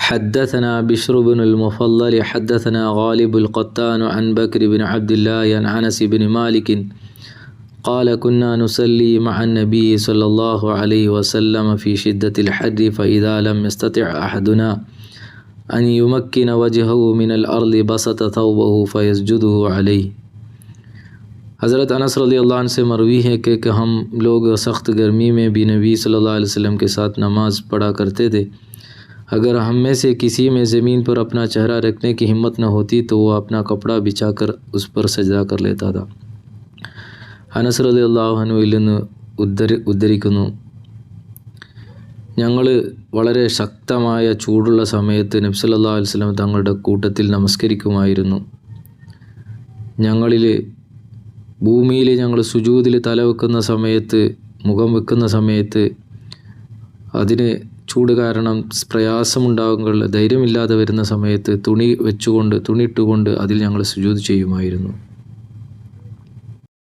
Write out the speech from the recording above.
حدثنا بشر بن المفضل حدثنا غالب القطان عن بكر بن عبد الله عن أنس بن مالك قال كنا نصلي مع النبي صلى الله عليه وسلم في شدة الحر فإذا لم يستطع أحدنا أن يمكن وجهه من الأرض بسط ثوبه فيسجده عليه। हज़रत अनस रज़ियल्लाहु अन्हु से मरवी है कि हम लोग सख्त गर्मी में भी नबी सल्लल्लाहु अलैहि वसल्लम के साथ नमाज़ पढ़ा करते थे। अगर हम में से किसी में ज़मीन पर अपना चेहरा रखने की हिम्मत न होती तो वह अपना कपड़ा बिछाकर उस पर सजदा कर लेता था। അനസ് റളിയല്ലാഹു അൻഹുവിൽ നിന്ന് ഉദ്ധരിക്കുന്നു, ഞങ്ങൾ വളരെ ശക്തമായ ചൂടുള്ള സമയത്ത് നബി സല്ലല്ലാഹു അലൈഹി വസല്ലം തങ്ങളുടെ കൂട്ടത്തിൽ നമസ്കരിക്കുമായിരുന്നു. ഞങ്ങളിൽ ഭൂമിയിൽ ഞങ്ങൾ സുജൂദിൽ തലവെക്കുന്ന സമയത്ത്, മുഖം വെക്കുന്ന സമയത്ത് അതിന് ചൂട് കാരണം പ്രയാസമുണ്ടാകുക, ധൈര്യമില്ലാതെ വരുന്ന സമയത്ത് തുണി ഇട്ടുകൊണ്ട് അതിൽ ഞങ്ങൾ സുജൂദ് ചെയ്യുമായിരുന്നു.